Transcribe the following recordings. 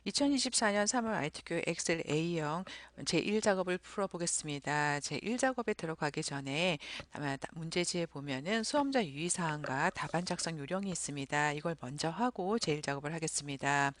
2024년 3월 IT교육 엑셀 A형 제1작업을 풀어보겠습니다. 제1작업에 들어가기 전에 아마 문제지에 보면은 수험자 유의사항과 답안 작성 요령이 있습니다. 이걸 먼저 하고 제1작업을 하겠습니다.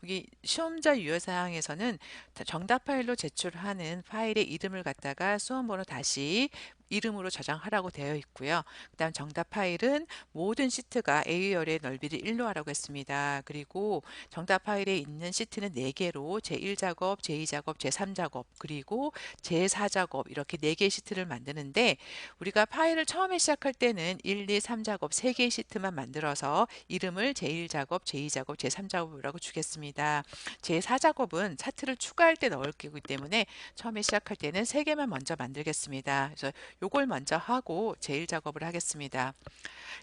여기 시험자 유효사항에서는 정답 파일로 제출하는 파일의 이름을 갖다가 수험번호 다시 이름으로 저장하라고 되어 있고요. 그다음 정답 파일은 모든 시트가 A열의 넓이를 1로 하라고 했습니다. 그리고 정답 파일에 있는 시트는 4개로 제1작업, 제2작업, 제3작업, 그리고 제4작업 이렇게 4개의 시트를 만드는데 우리가 파일을 처음에 시작할 때는 1, 2, 3작업 3개의 시트만 만들어서 이름을 제1작업, 제2작업, 제3작업이라고 주겠습니다. 제4작업은 차트를 추가할 때 넣을 거기 때문에 처음에 시작할 때는 3개만 먼저 만들겠습니다. 그래서 요걸 먼저 하고 제1작업을 하겠습니다.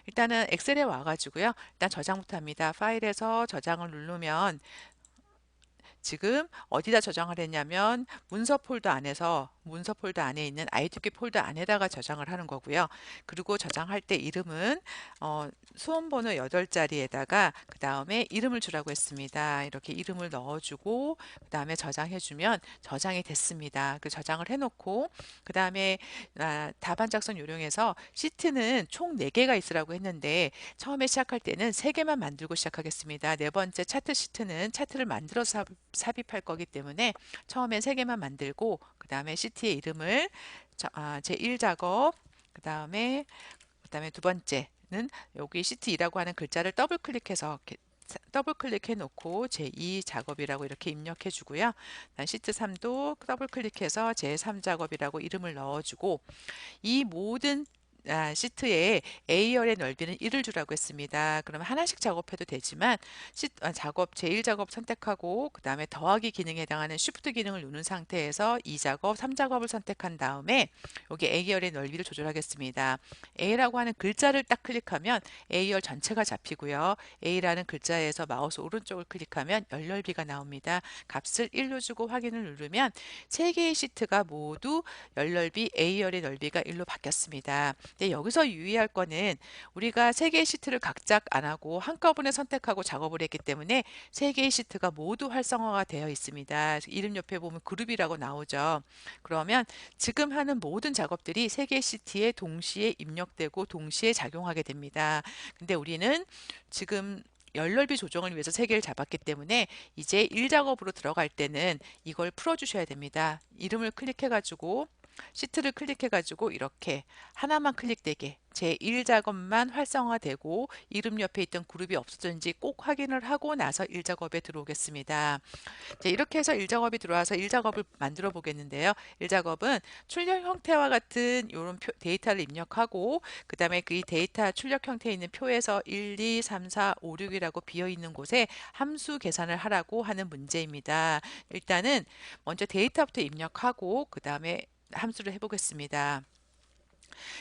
일단은 엑셀에 와가지고요. 일단 저장부터 합니다. 파일에서 저장을 누르면 지금 어디다 저장을 했냐면 문서 폴더 안에 있는 아이투키 폴더 안에다가 저장을 하는 거고요. 그리고 저장할 때 이름은 수험번호 8자리에다가 그 다음에 이름을 주라고 했습니다. 이렇게 이름을 넣어주고 그 다음에 저장해주면 저장이 됐습니다. 그 저장을 해놓고 그 다음에 답안 작성 요령에서 시트는 총 4개가 있으라고 했는데 처음에 시작할 때는 3개만 만들고 시작하겠습니다. 네 번째 차트 시트는 차트를 만들어서 삽입할 거기 때문에 처음엔 3개만 만들고 그 다음에 시트의 이름을 제1작업 그 다음에 두 번째는 여기 시트 2라고 하는 글자를 더블 클릭해서 더블 클릭해 놓고 제2작업이라고 이렇게 입력해 주고요. 시트 3도 더블 클릭해서 제3작업이라고 이름을 넣어 주고 이 모든 시트에 A열의 넓이는 1을 주라고 했습니다. 그러면 하나씩 작업해도 되지만 작업 제1작업 선택하고 그 다음에 더하기 기능에 해당하는 Shift 기능을 누른 상태에서 2작업, 3작업을 선택한 다음에 여기 A열의 넓이를 조절하겠습니다. A라고 하는 글자를 딱 클릭하면 A열 전체가 잡히고요. A라는 글자에서 마우스 오른쪽을 클릭하면 열 넓이가 나옵니다. 값을 1로 주고 확인을 누르면 3개의 시트가 모두 열 넓이 A열의 넓이가 1로 바뀌었습니다. 네, 여기서 유의할 거는 우리가 3개의 시트를 각각 안 하고 한꺼번에 선택하고 작업을 했기 때문에 3개의 시트가 모두 활성화가 되어 있습니다. 이름 옆에 보면 그룹이라고 나오죠. 그러면 지금 하는 모든 작업들이 3개의 시트에 동시에 입력되고 동시에 작용하게 됩니다. 근데 우리는 지금 열넓이 조정을 위해서 3개를 잡았기 때문에 이제 1작업으로 들어갈 때는 이걸 풀어주셔야 됩니다. 이름을 클릭해가지고 시트를 클릭해가지고 이렇게 하나만 클릭되게 제1작업만 활성화되고 이름 옆에 있던 그룹이 없어졌는지 꼭 확인을 하고 나서 1작업에 들어오겠습니다. 이렇게 해서 1작업이 들어와서 1작업을 만들어 보겠는데요. 1작업은 출력 형태와 같은 이런 데이터를 입력하고 그 다음에 그 데이터 출력 형태에 있는 표에서 1, 2, 3, 4, 5, 6이라고 비어 있는 곳에 함수 계산을 하라고 하는 문제입니다. 일단은 먼저 데이터부터 입력하고 그 다음에 함수를 해보겠습니다.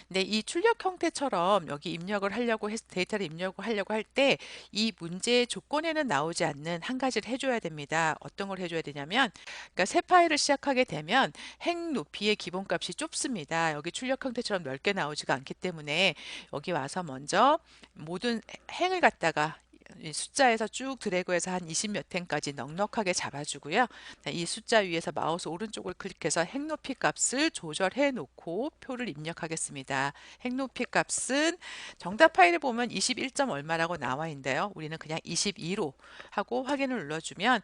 근데 이 출력 형태처럼 여기 데이터를 입력을 하려고 할 때 이 문제의 조건에는 나오지 않는 한 가지를 해줘야 됩니다. 어떤 걸 해줘야 되냐면, 그러니까 새 파일을 시작하게 되면 행 높이의 기본값이 좁습니다. 여기 출력 형태처럼 넓게 나오지가 않기 때문에 여기 와서 먼저 모든 행을 갖다가 이 숫자에서 쭉 드래그해서 한 20 몇 행까지 넉넉하게 잡아주고요. 이 숫자 위에서 마우스 오른쪽을 클릭해서 행높이 값을 조절해 놓고 표를 입력하겠습니다. 행높이 값은 정답 파일을 보면 21점 얼마라고 나와 있는데요. 우리는 그냥 22로 하고 확인을 눌러주면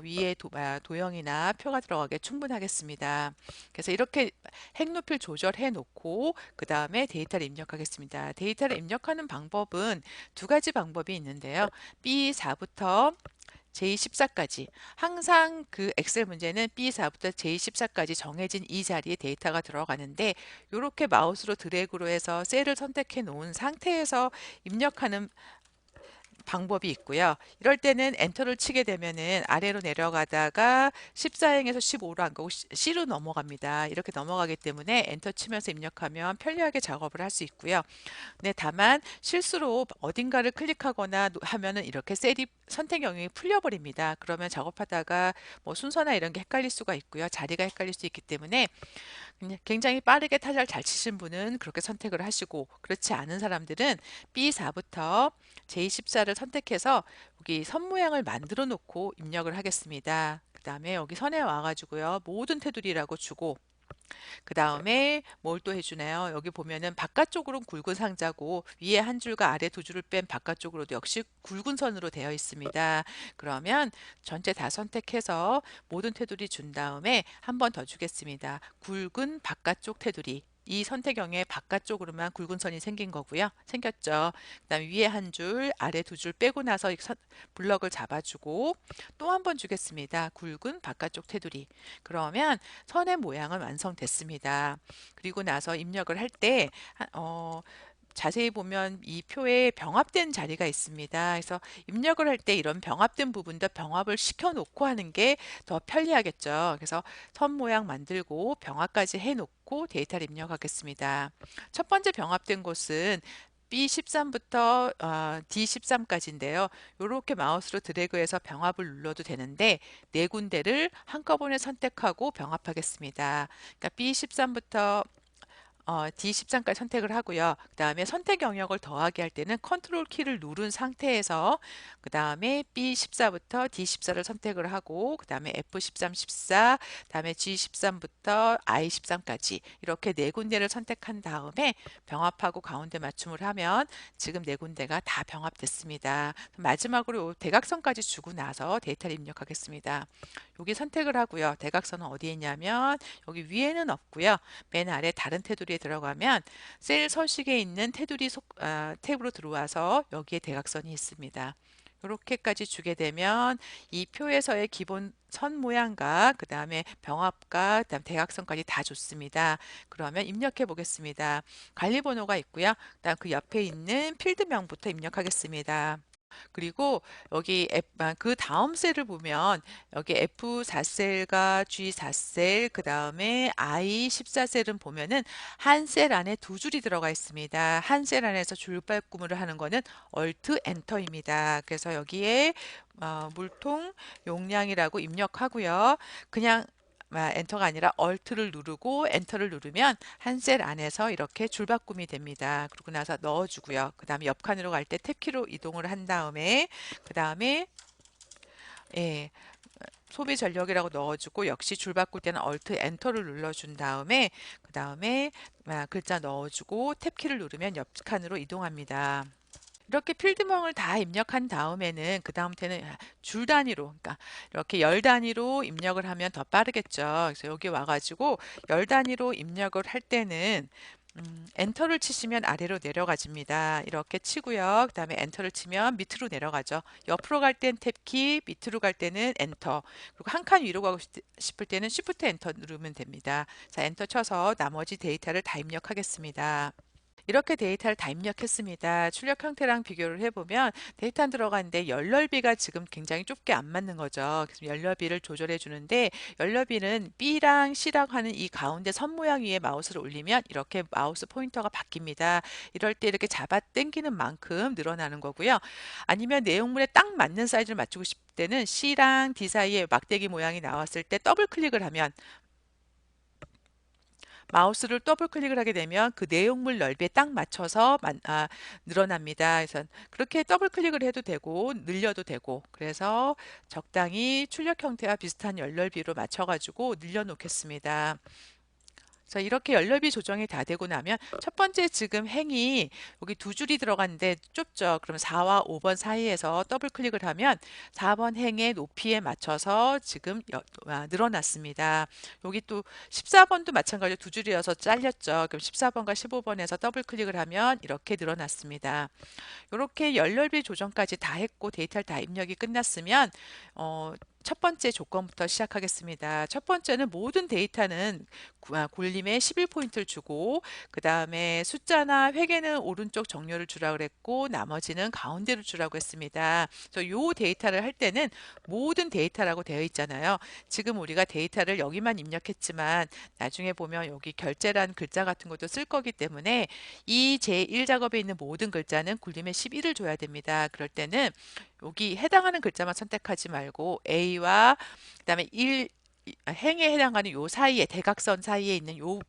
위에 도형이나 표가 들어가게 충분하겠습니다. 그래서 이렇게 행높이를 조절해 놓고 그 다음에 데이터를 입력하겠습니다. 데이터를 입력하는 방법은 두 가지 방법이 있는데요. B4부터 J14까지 항상 그 엑셀 문제는 B4부터 J14까지 정해진 이 자리에 데이터가 들어가는데 이렇게 마우스로 드래그로 해서 셀을 선택해 놓은 상태에서 입력하는 방법이 있고요. 이럴 때는 엔터를 치게 되면은 아래로 내려가다가 14행에서 15로 안 가고 C로 넘어갑니다. 이렇게 넘어가기 때문에 엔터 치면서 입력하면 편리하게 작업을 할 수 있고요. 네, 다만 실수로 어딘가를 클릭하거나 하면은 이렇게 셀이 선택 영역이 풀려버립니다. 그러면 작업하다가 뭐 순서나 이런 게 헷갈릴 수가 있고요. 자리가 헷갈릴 수 있기 때문에 굉장히 빠르게 타자를 잘 치신 분은 그렇게 선택을 하시고 그렇지 않은 사람들은 B4부터 J14를 글자를 선택해서 여기 선 모양을 만들어 놓고 입력을 하겠습니다. 그 다음에 여기 선에 와가지고요. 모든 테두리라고 주고 그 다음에 뭘 또 해주나요? 여기 보면은 바깥쪽으로는 굵은 상자고 위에 한 줄과 아래 두 줄을 뺀 바깥쪽으로도 역시 굵은 선으로 되어 있습니다. 그러면 전체 다 선택해서 모든 테두리 준 다음에 한 번 더 주겠습니다. 굵은 바깥쪽 테두리. 이 선택형의 바깥쪽으로만 굵은 선이 생긴 거고요. 생겼죠. 그다음 위에 한 줄, 아래 두 줄 빼고 나서 블럭을 잡아주고 또 한 번 주겠습니다. 굵은 바깥쪽 테두리. 그러면 선의 모양은 완성됐습니다. 그리고 나서 입력을 할 때 자세히 보면 이 표에 병합된 자리가 있습니다. 그래서 입력을 할 때 이런 병합된 부분도 병합을 시켜 놓고 하는 게 더 편리하겠죠. 그래서 선 모양 만들고 병합까지 해 놓고 데이터를 입력하겠습니다. 첫 번째 병합된 곳은 B13부터 D13까지인데요. 이렇게 마우스로 드래그해서 병합을 눌러도 되는데 네 군데를 한꺼번에 선택하고 병합하겠습니다. 그러니까 B13부터 D13까지 선택을 하고요. 그 다음에 선택 영역을 더하기 할 때는 컨트롤 키를 누른 상태에서 그 다음에 B14부터 D14를 선택을 하고 그 다음에 F13, 14, 그 다음에 G13부터 I13까지 이렇게 네 군데를 선택한 다음에 병합하고 가운데 맞춤을 하면 지금 네 군데가 다 병합됐습니다. 마지막으로 요 대각선까지 주고 나서 데이터를 입력하겠습니다. 여기 선택을 하고요. 대각선은 어디에 있냐면 여기 위에는 없고요. 맨 아래 다른 테두리에 들어가면 셀 서식에 있는 테두리 탭으로 들어와서 여기에 대각선이 있습니다. 이렇게까지 주게 되면 이 표에서의 기본 선 모양과 그 다음에 병합과 그다음 대각선까지 다 줬습니다. 그러면 입력해 보겠습니다. 관리번호가 있고요. 그다음 그 옆에 있는 필드명부터 입력하겠습니다. 그리고 여기 그 다음 셀을 보면 여기 F4셀과 G4셀 그 다음에 I14셀은 보면은 한 셀 안에 두 줄이 들어가 있습니다. 한 셀 안에서 줄발 구무를 하는 거는 Alt 엔터입니다. 그래서 여기에 물통 용량이라고 입력하고요. 그냥 엔터가 아니라 Alt를 누르고 엔터를 누르면 한 셀 안에서 이렇게 줄바꿈이 됩니다. 그러고 나서 넣어주고요. 그 다음에 옆 칸으로 갈 때 탭키로 이동을 한 다음에 그 다음에 예, 소비 전력이라고 넣어주고 역시 줄 바꿀 때는 Alt 엔터를 눌러준 다음에 그 다음에 글자 넣어주고 탭키를 누르면 옆 칸으로 이동합니다. 이렇게 필드명을 다 입력한 다음에는 그 다음부터는 줄 단위로 그러니까 이렇게 열 단위로 입력을 하면 더 빠르겠죠. 그래서 여기 와가지고 열 단위로 입력을 할 때는 엔터를 치시면 아래로 내려가집니다. 이렇게 치고요. 그 다음에 엔터를 치면 밑으로 내려가죠. 옆으로 갈 땐 탭키, 밑으로 갈 때는 엔터. 그리고 한 칸 위로 가고 싶을 때는 Shift 엔터 누르면 됩니다. 자, 엔터 쳐서 나머지 데이터를 다 입력하겠습니다. 이렇게 데이터를 다 입력했습니다. 출력 형태랑 비교를 해보면 데이터 안 들어가는데 열넓이가 지금 굉장히 좁게 안 맞는 거죠. 그래서 열넓이를 조절해 주는데 열넓이는 B랑 C라고 하는 이 가운데 선 모양 위에 마우스를 올리면 이렇게 마우스 포인터가 바뀝니다. 이럴 때 이렇게 잡아 당기는 만큼 늘어나는 거고요. 아니면 내용물에 딱 맞는 사이즈를 맞추고 싶을 때는 C랑 D 사이에 막대기 모양이 나왔을 때 더블 클릭을 하면 마우스를 더블 클릭을 하게 되면 그 내용물 넓이에 딱 맞춰서 늘어납니다. 그래서 그렇게 더블 클릭을 해도 되고 늘려도 되고 그래서 적당히 출력 형태와 비슷한 열넓이로 맞춰가지고 늘려놓겠습니다. 그래서 이렇게 열넓이 조정이 다 되고 나면 첫 번째 지금 행이 여기 두 줄이 들어갔는데 좁죠. 그럼 4와 5번 사이에서 더블 클릭을 하면 4번 행의 높이에 맞춰서 지금 늘어났습니다. 여기 또 14번도 마찬가지로 두 줄이어서 잘렸죠. 그럼 14번과 15번에서 더블 클릭을 하면 이렇게 늘어났습니다. 이렇게 열넓이 조정까지 다 했고 데이터를 다 입력이 끝났으면 첫 번째 조건부터 시작하겠습니다. 첫 번째는 모든 데이터는 골림에 11포인트를 주고 그 다음에 숫자나 회계는 오른쪽 정렬을 주라고 그랬고 나머지는 가운데로 주라고 했습니다. 그래서 요 데이터를 할 때는 모든 데이터라고 되어 있잖아요. 지금 우리가 데이터를 여기만 입력했지만 나중에 보면 여기 결제란 글자 같은 것도 쓸 거기 때문에 이 제1 작업에 있는 모든 글자는 굴림에 11을 줘야 됩니다. 그럴 때는 여기 해당하는 글자만 선택하지 말고 A와 그다음에 1 행에 해당하는 요 사이에 대각선 사이에 있는 요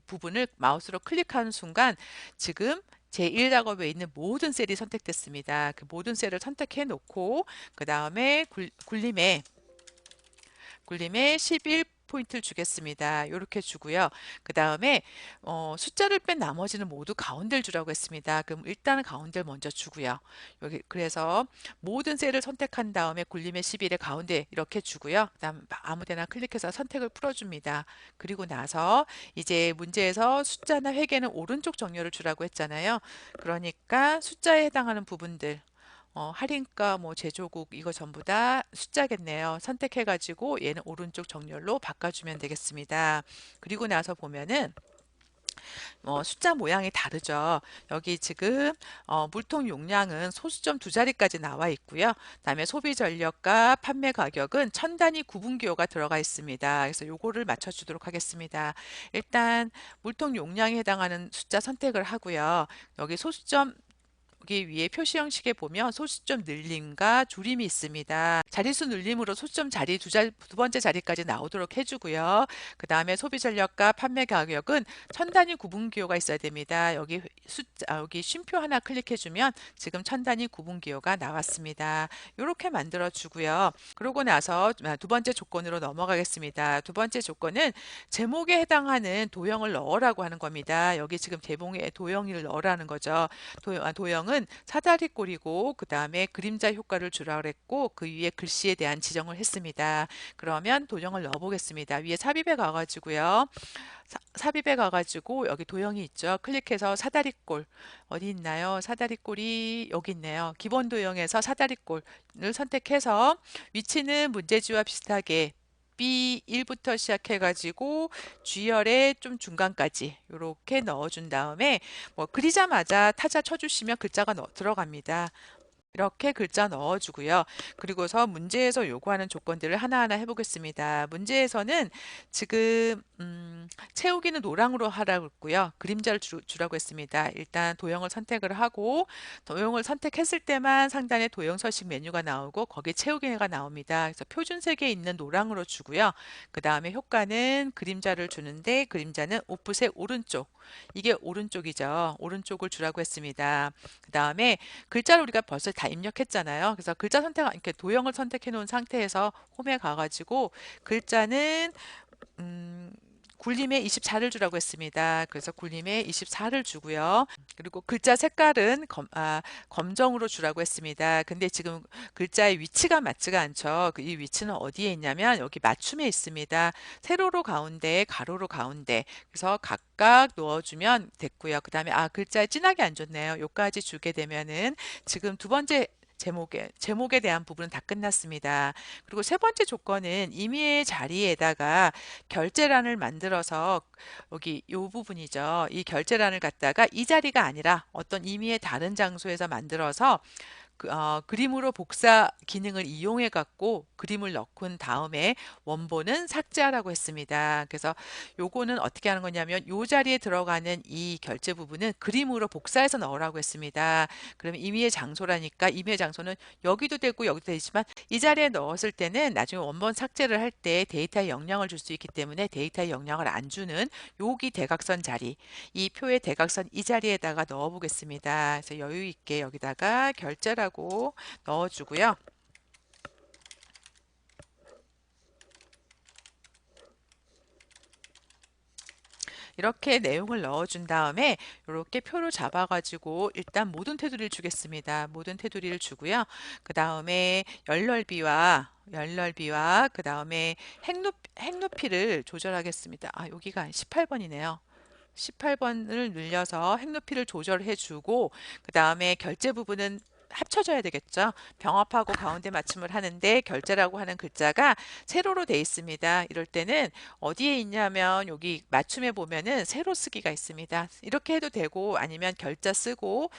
부분을 마우스로 클릭하는 순간 지금 제1작업에 있는 모든 셀이 선택됐습니다. 그 모든 셀을 선택해 놓고 그 다음에 굴림에 11포인트를 주겠습니다. 이렇게 주고요. 그 다음에 숫자를 뺀 나머지는 모두 가운데를 주라고 했습니다. 그럼 일단은 가운데를 먼저 주고요. 여기 그래서 모든 셀을 선택한 다음에 굴림의 11의 가운데 이렇게 주고요. 그다음 아무 데나 클릭해서 선택을 풀어줍니다. 그리고 나서 이제 문제에서 숫자나 회계는 오른쪽 정렬을 주라고 했잖아요. 그러니까 숫자에 해당하는 부분들 할인가, 뭐 제조국 이거 전부 다 숫자겠네요. 선택해가지고 얘는 오른쪽 정렬로 바꿔주면 되겠습니다. 그리고 나서 보면은 숫자 모양이 다르죠. 여기 지금 물통 용량은 소수점 두 자리까지 나와 있고요. 그다음에 소비 전력과 판매 가격은 천 단위 구분기호가 들어가 있습니다. 그래서 요거를 맞춰주도록 하겠습니다. 일단 물통 용량에 해당하는 숫자 선택을 하고요. 여기 소수점 여기 위에 표시 형식에 보면 소수점 늘림과 줄임이 있습니다. 자릿수 늘림으로 소수점 자리 두 번째 자리까지 나오도록 해주고요. 그 다음에 소비 전력과 판매 가격은 천 단위 구분 기호가 있어야 됩니다. 여기 쉼표 하나 클릭해주면 지금 천 단위 구분 기호가 나왔습니다. 이렇게 만들어 주고요. 그러고 나서 두 번째 조건으로 넘어가겠습니다. 두 번째 조건은 제목에 해당하는 도형을 넣으라고 하는 겁니다. 여기 지금 제목에 도형을 넣으라는 거죠. 도형은 사다리꼴이고 그 다음에 그림자 효과를 주라 그랬고 그 위에 글씨에 대한 지정을 했습니다. 그러면 도형을 넣어 보겠습니다. 위에 삽입에 가가지고요. 삽입에 가가지고 여기 도형이 있죠. 클릭해서 사다리꼴 어디 있나요? 사다리꼴이 여기 있네요. 기본 도형에서 사다리꼴을 선택해서 위치는 문제지와 비슷하게 B1부터 시작해가지고 G열의 좀 중간까지 이렇게 넣어준 다음에 뭐 그리자마자 타자 쳐주시면 글자가 들어갑니다. 이렇게 글자 넣어주고요. 그리고서 문제에서 요구하는 조건들을 하나하나 해보겠습니다. 문제에서는 지금 채우기는 노랑으로 하라고 했고요. 그림자를 주라고 했습니다. 일단 도형을 선택을 하고 도형을 선택했을 때만 상단에 도형 서식 메뉴가 나오고 거기에 채우기가 나옵니다. 그래서 표준색에 있는 노랑으로 주고요. 그 다음에 효과는 그림자를 주는데 그림자는 오프셋 오른쪽 이게 오른쪽이죠. 오른쪽을 주라고 했습니다. 그 다음에 글자를 우리가 벌써 다 입력했잖아요. 그래서 글자 선택, 이렇게 도형을 선택해 놓은 상태에서 홈에 가가지고 글자는 굴림에 24를 주라고 했습니다. 그래서 굴림에 24를 주고요. 그리고 글자 색깔은 검정으로 주라고 했습니다. 근데 지금 글자의 위치가 맞지가 않죠. 이 위치는 어디에 있냐면 여기 맞춤에 있습니다. 세로로 가운데, 가로로 가운데. 그래서 각각 넣어주면 됐고요. 그 다음에 글자에 진하게 안 줬네요. 요까지 주게 되면은 지금 두 번째 제목에 대한 부분은 다 끝났습니다. 그리고 세 번째 조건은 임의의 자리에다가 결제란을 만들어서 여기 이 부분이죠. 이 결제란을 갖다가 이 자리가 아니라 어떤 임의의 다른 장소에서 만들어서 그림으로 복사 기능을 이용해 갖고 그림을 넣은 다음에 원본은 삭제하라고 했습니다. 그래서 요거는 어떻게 하는 거냐면 요 자리에 들어가는 이 결제 부분은 그림으로 복사해서 넣으라고 했습니다. 그러면 임의의 장소라니까 임의의 장소는 여기도 되고 여기도 되지만 이 자리에 넣었을 때는 나중에 원본 삭제를 할 때 데이터에 영향을 줄 수 있기 때문에 데이터에 영향을 안 주는 여기 대각선 자리 이 표의 대각선 이 자리에다가 넣어 보겠습니다. 그래서 여유 있게 여기다가 결제라고 넣어주고요. 이렇게 내용을 넣어준 다음에 이렇게 표를 잡아가지고 일단 모든 테두리를 주겠습니다. 모든 테두리를 주고요. 그 다음에 열넓이와 그 다음에 핵높이를 조절하겠습니다. 여기가 18번이네요. 18번을 늘려서 핵높이를 조절해 주고 그 다음에 결제 부분은 합쳐져야 되겠죠. 병합하고 가운데 맞춤을 하는데 결제라고 하는 글자가 세로로 돼 있습니다. 이럴 때는 어디에 있냐면 여기 맞춤에 보면은 세로 쓰기가 있습니다. 이렇게 해도 되고 아니면 결자 쓰고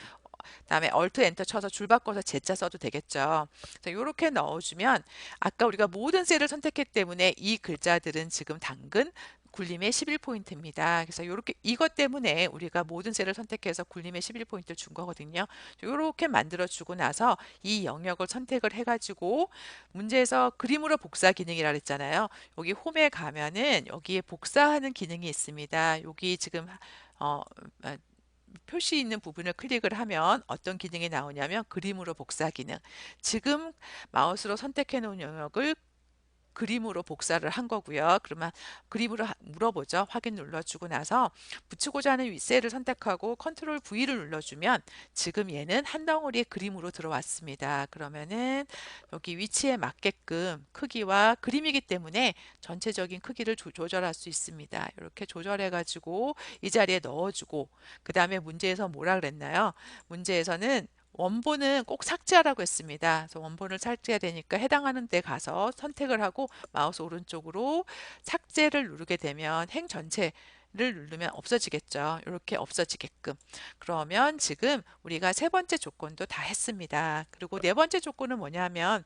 그다음에 얼트 엔터 쳐서 줄 바꿔서 제자 써도 되겠죠. 그래서 이렇게 넣어주면 아까 우리가 모든 셀을 선택했기 때문에 이 글자들은 지금 당근 굴림의 11포인트입니다. 그래서 이렇게 이것 때문에 우리가 모든 셀을 선택해서 굴림의 11포인트를 준 거거든요. 이렇게 만들어 주고 나서 이 영역을 선택을 해가지고 문제에서 그림으로 복사 기능이라 그랬잖아요. 여기 홈에 가면은 여기에 복사하는 기능이 있습니다. 여기 지금 어, 표시 있는 부분을 클릭을 하면 어떤 기능이 나오냐면 그림으로 복사 기능. 지금 마우스로 선택해 놓은 영역을 그림으로 복사를 한 거고요. 그러면 그림으로 물어보죠. 확인 눌러주고 나서 붙이고자 하는 윗셀을 선택하고 컨트롤 V를 눌러주면 지금 얘는 한 덩어리의 그림으로 들어왔습니다. 그러면은 여기 위치에 맞게끔 크기와 그림이기 때문에 전체적인 크기를 조절할 수 있습니다. 이렇게 조절해 가지고 이 자리에 넣어주고 그 다음에 문제에서 뭐라 그랬나요? 문제에서는 원본은 꼭 삭제하라고 했습니다. 그래서 원본을 삭제해야 되니까 해당하는 데 가서 선택을 하고 마우스 오른쪽으로 삭제를 누르게 되면 행 전체를 누르면 없어지겠죠. 이렇게 없어지게끔. 그러면 지금 우리가 세 번째 조건도 다 했습니다. 그리고 네 번째 조건은 뭐냐면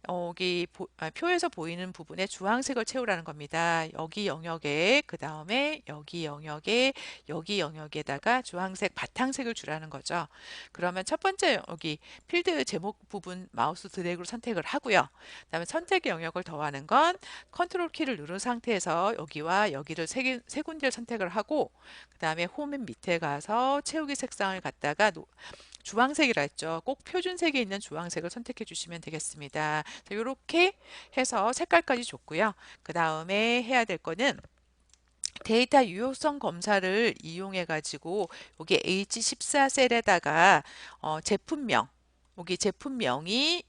여기 표에서 보이는 부분에 주황색을 채우라는 겁니다. 여기 영역에 그 다음에 여기 영역에 여기 영역에다가 주황색 바탕색을 주라는 거죠. 그러면 첫 번째 여기 필드 제목 부분 마우스 드래그로 선택을 하고요. 그다음에 선택의 영역을 더하는 건 컨트롤 키를 누른 상태에서 여기와 여기를 세 군데를 선택을 하고 그다음에 홈 맨 밑에 가서 채우기 색상을 갖다가 주황색이라 했죠. 꼭 표준색에 있는 주황색을 선택해 주시면 되겠습니다. 이렇게 해서 색깔까지 줬고요. 그 다음에 해야 될 거는 데이터 유효성 검사를 이용해 가지고 여기 H14 셀에다가 제품명 여기 제품명이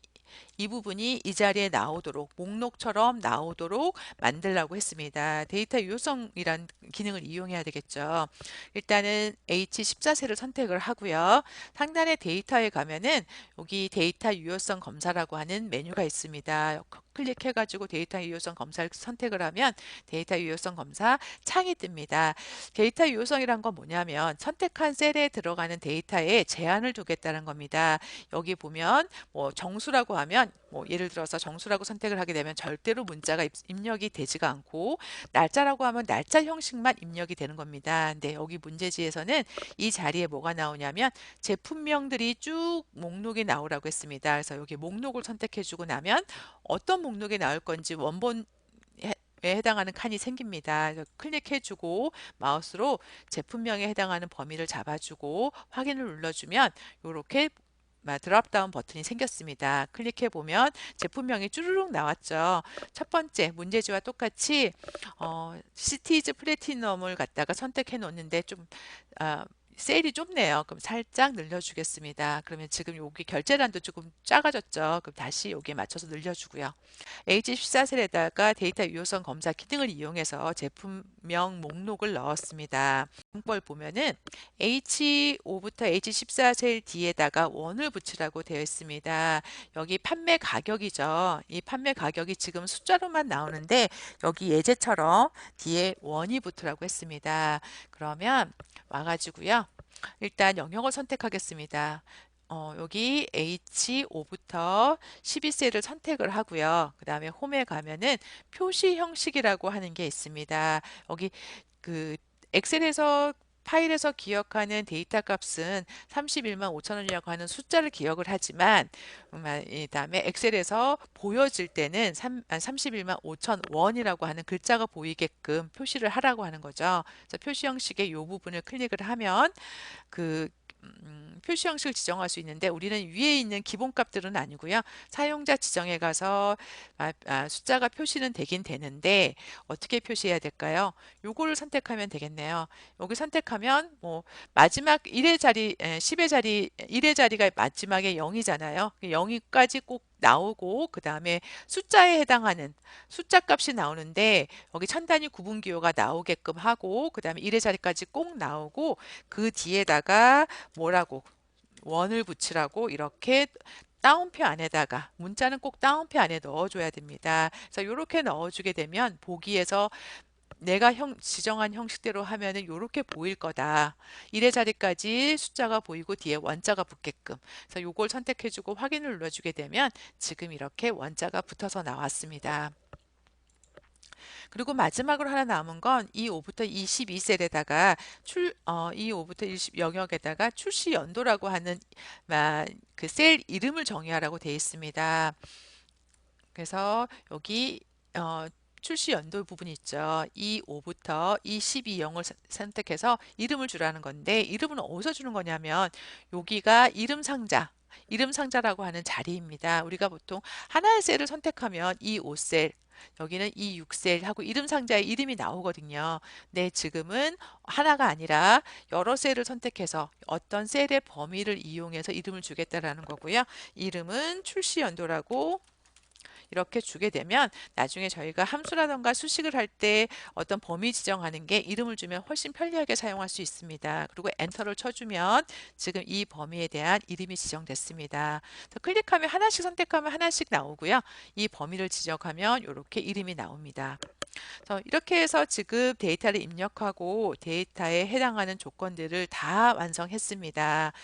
이 부분이 이 자리에 나오도록 목록처럼 나오도록 만들라고 했습니다. 데이터 유효성이란 기능을 이용해야 되겠죠. 일단은 H14셀을 선택을 하고요. 상단의 데이터에 가면은 여기 데이터 유효성 검사라고 하는 메뉴가 있습니다. 클릭해가지고 데이터 유효성 검사를 선택을 하면 데이터 유효성 검사 창이 뜹니다. 데이터 유효성이란 건 뭐냐면 선택한 셀에 들어가는 데이터에 제한을 두겠다는 겁니다. 여기 보면 뭐 정수라고 하면 뭐 예를 들어서 정수라고 선택을 하게 되면 절대로 문자가 입력이 되지가 않고 날짜라고 하면 날짜 형식만 입력이 되는 겁니다. 근데 여기 문제지에서는 이 자리에 뭐가 나오냐면 제품명들이 쭉 목록이 나오라고 했습니다. 그래서 여기 목록을 선택해 주고 나면 어떤 목록이 나올 건지 원본 에 해당하는 칸이 생깁니다. 클릭해주고 마우스로 제품명에 해당하는 범위를 잡아주고 확인을 눌러주면 이렇게 드랍다운 버튼이 생겼습니다. 클릭해 보면 제품명이 쭈루룩 나왔죠. 첫 번째 문제지와 똑같이 시티즈 플래티넘을 갖다가 선택해 놓는데 좀 아, 셀이 좁네요. 그럼 살짝 늘려주겠습니다. 그러면 지금 여기 결제란도 조금 작아졌죠. 그럼 다시 여기에 맞춰서 늘려주고요. H14셀에다가 데이터 유효성 검사 기능을 이용해서 제품명 목록을 넣었습니다. 걸 보면은 H5부터 H14셀 뒤에다가 원을 붙이라고 되어 있습니다. 여기 판매 가격이죠. 이 판매 가격이 지금 숫자로만 나오는데 여기 예제처럼 뒤에 원이 붙으라고 했습니다. 그러면 와가지고요. 일단 영역을 선택하겠습니다. 여기 H5부터 12셀을 선택을 하고요. 그 다음에 홈에 가면은 표시 형식이라고 하는 게 있습니다. 여기 그 엑셀에서 파일에서 기억하는 데이터 값은 31만 5천 원이라고 하는 숫자를 기억을 하지만 이 다음에 엑셀에서 보여질 때는 31만 5천 원이라고 하는 글자가 보이게끔 표시를 하라고 하는 거죠. 그래서 표시 형식의 이 부분을 클릭을 하면 그 표시 형식을 지정할 수 있는데 우리는 위에 있는 기본 값들은 아니고요. 사용자 지정에 가서 숫자가 표시는 되긴 되는데 어떻게 표시해야 될까요? 요거를 선택하면 되겠네요. 여기 선택하면 뭐 마지막 1의 자리, 10의 자리, 1의 자리가 마지막에 0이잖아요. 0까지 꼭 나오고 그 다음에 숫자에 해당하는 숫자 값이 나오는데 여기 천 단위 구분 기호가 나오게끔 하고 그 다음에 1의 자리까지 꼭 나오고 그 뒤에다가 뭐라고 원을 붙이라고 이렇게 따옴표 안에다가 문자는 꼭 따옴표 안에 넣어줘야 됩니다. 그래서 이렇게 넣어주게 되면 보기에서 내가 지정한 형식대로 하면은 이렇게 보일 거다. 1의 자리까지 숫자가 보이고 뒤에 원자가 붙게끔. 그래서 요걸 선택해주고 확인을 눌러주게 되면 지금 이렇게 원자가 붙어서 나왔습니다. 그리고 마지막으로 하나 남은 건 이 5부터 22셀에다가 이 5부터 20 영역에다가 출시 연도라고 하는 그 셀 이름을 정의하라고 되어 있습니다. 그래서 여기 출시 연도 부분 있죠. 이 5부터 이 12영을 선택해서 이름을 주라는 건데 이름은 어디서 주는 거냐면 여기가 이름 상자. 이름 상자라고 하는 자리입니다. 우리가 보통 하나의 셀을 선택하면 이 5셀, 여기는 이 6셀 하고 이름 상자에 이름이 나오거든요. 네, 지금은 하나가 아니라 여러 셀을 선택해서 어떤 셀의 범위를 이용해서 이름을 주겠다라는 거고요. 이름은 출시 연도라고 이렇게 주게 되면 나중에 저희가 함수라던가 수식을 할 때 어떤 범위 지정하는 게 이름을 주면 훨씬 편리하게 사용할 수 있습니다. 그리고 엔터를 쳐주면 지금 이 범위에 대한 이름이 지정됐습니다. 그래서 클릭하면 하나씩 선택하면 하나씩 나오고요. 이 범위를 지정하면 이렇게 이름이 나옵니다. 이렇게 해서 지금 데이터를 입력하고 데이터에 해당하는 조건들을 다 완성했습니다.